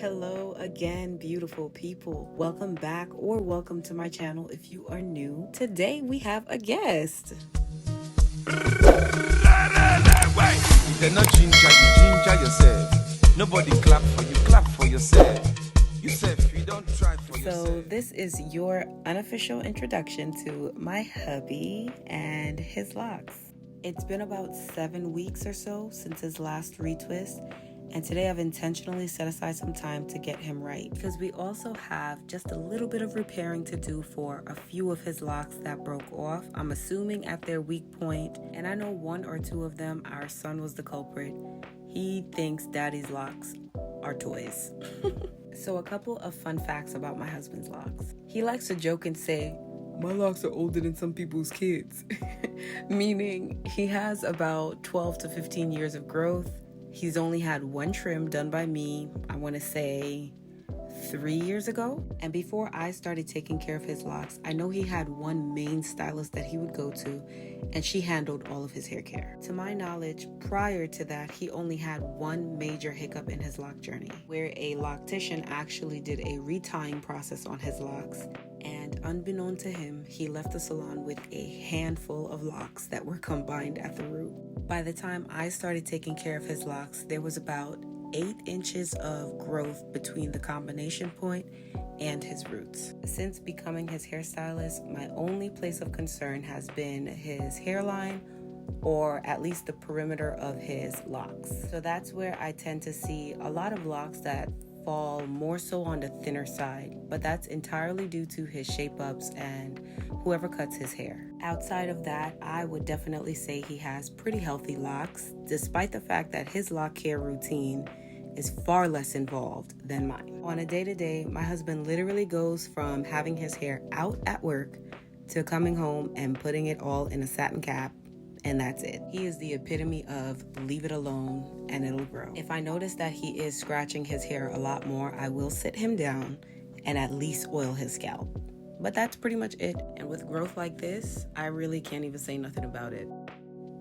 Hello again, beautiful people. Welcome back or welcome to my channel if you are new. Today we have a guest. They're not ginger, you ginger yourself. Nobody clap for yourself. You self, you don't try for yourself. So this is your unofficial introduction to my hubby and his locks. It's been about 7 weeks or so since his last retwist, and today I've intentionally set aside some time to get him right because we also have just a little bit of repairing to do for a few of his locks that broke off. I'm assuming at their weak point, and I know one or two of them, our son was the culprit. He thinks daddy's locks are toys. So a couple of fun facts about my husband's locks. He likes to joke and say, my locks are older than some people's kids, meaning he has about 12 to 15 years of growth. He's only had one trim done by me, I want to say 3 years ago. And before I started taking care of his locks, I know he had one main stylist that he would go to, and she handled all of his hair care. To my knowledge, prior to that, he only had one major hiccup in his lock journey, where a loctician actually did a retying process on his locks. And unbeknown to him, he left the salon with a handful of locks that were combined at the root. By the time I started taking care of his locks, there was about 8 inches of growth between the combination point and his roots. Since becoming his hairstylist, my only place of concern has been his hairline, or at least the perimeter of his locks. So that's where I tend to see a lot of locks that fall more so on the thinner side, but that's entirely due to his shape ups and whoever cuts his hair. Outside of that, I would definitely say he has pretty healthy locks, despite the fact that his lock care routine is far less involved than mine. On a day-to-day, my husband literally goes from having his hair out at work to coming home and putting it all in a satin cap, and that's it. He is the epitome of leave it alone and it'll grow. If I notice that he is scratching his hair a lot more, I will sit him down and at least oil his scalp. But that's pretty much it. And with growth like this, I really can't even say nothing about it.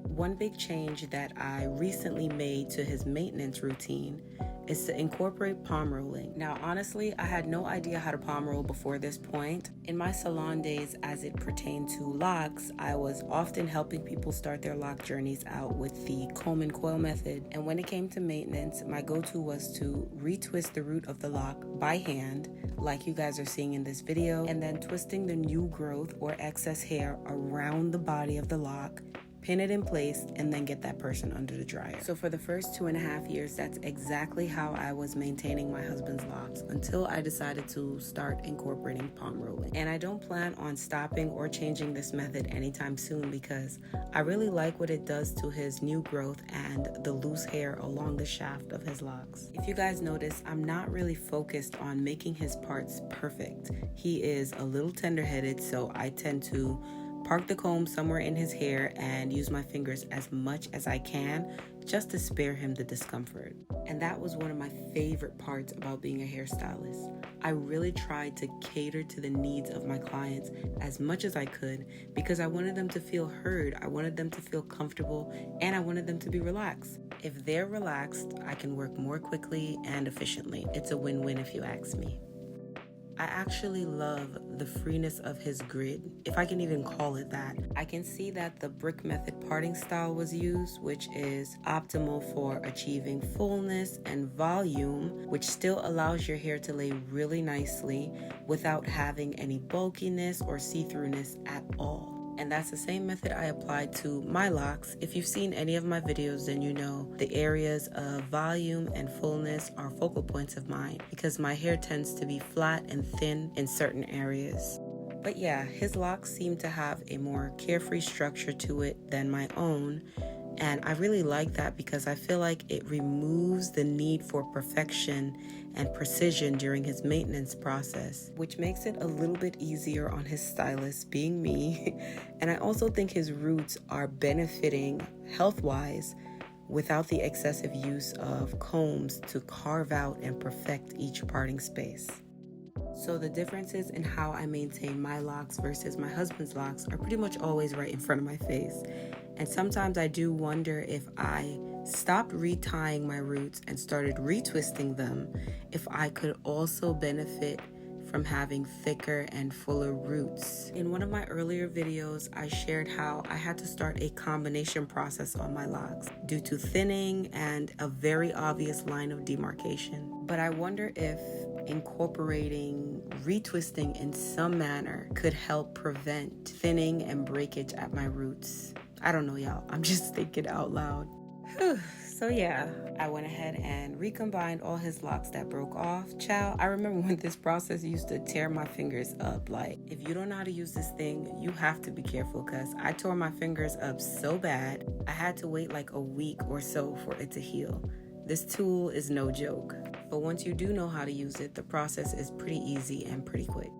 One big change that I recently made to his maintenance routine is to incorporate palm rolling. Now, honestly, I had no idea how to palm roll before this point. In my salon days, as it pertained to locks, I was often helping people start their lock journeys out with the comb and coil method. And when it came to maintenance, my go-to was to retwist the root of the lock by hand, like you guys are seeing in this video, and then twisting the new growth or excess hair around the body of the lock, pin it in place, and then get that person under the dryer. So for the first 2.5 years, that's exactly how I was maintaining my husband's locks until I decided to start incorporating palm rolling. And I don't plan on stopping or changing this method anytime soon because I really like what it does to his new growth and the loose hair along the shaft of his locks. If you guys notice, I'm not really focused on making his parts perfect. He is a little tender-headed, so I tend to park the comb somewhere in his hair and use my fingers as much as I can just to spare him the discomfort. And that was one of my favorite parts about being a hairstylist. I really tried to cater to the needs of my clients as much as I could because I wanted them to feel heard, I wanted them to feel comfortable, and I wanted them to be relaxed. If they're relaxed, I can work more quickly and efficiently. It's a win-win if you ask me. I actually love the freeness of his grid, if I can even call it that. I can see that the brick method parting style was used, which is optimal for achieving fullness and volume, which still allows your hair to lay really nicely without having any bulkiness or see-throughness at all. And that's the same method I applied to my locks. If you've seen any of my videos, then you know the areas of volume and fullness are focal points of mine because my hair tends to be flat and thin in certain areas. But yeah, his locks seem to have a more carefree structure to it than my own. And I really like that because I feel like it removes the need for perfection and precision during his maintenance process, which makes it a little bit easier on his stylist, being me. And I also think his roots are benefiting health-wise without the excessive use of combs to carve out and perfect each parting space. So the differences in how I maintain my locks versus my husband's locks are pretty much always right in front of my face. And sometimes I do wonder if I stopped retying my roots and started retwisting them if I could also benefit from having thicker and fuller roots. In one of my earlier videos, I shared how I had to start a combination process on my locks due to thinning and a very obvious line of demarcation. But I wonder if incorporating retwisting in some manner could help prevent thinning and breakage at my roots. I don't know, y'all. I'm just thinking out loud. So yeah, I went ahead and recombined all his locks that broke off. Child, I remember when this process used to tear my fingers up. Like, if you don't know how to use this thing, you have to be careful, because I tore my fingers up so bad, I had to wait like a week or so for it to heal. This tool is no joke. But once you do know how to use it, the process is pretty easy and pretty quick.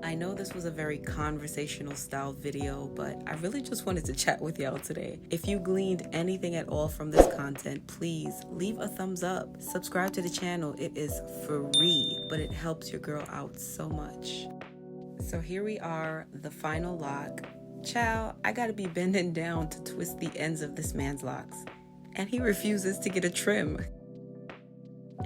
I know this was a very conversational style video, but I really just wanted to chat with y'all today. If you gleaned anything at all from this content, please leave a thumbs up. Subscribe to the channel. It is free, but it helps your girl out so much. So here we are, the final lock. Child, I gotta be bending down to twist the ends of this man's locks, and he refuses to get a trim.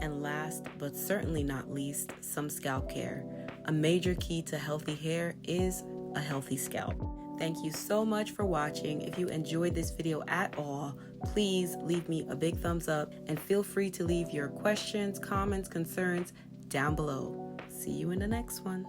And last, but certainly not least, some scalp care. A major key to healthy hair is a healthy scalp. Thank you so much for watching. If you enjoyed this video at all, please leave me a big thumbs up and feel free to leave your questions, comments, concerns down below. See you in the next one.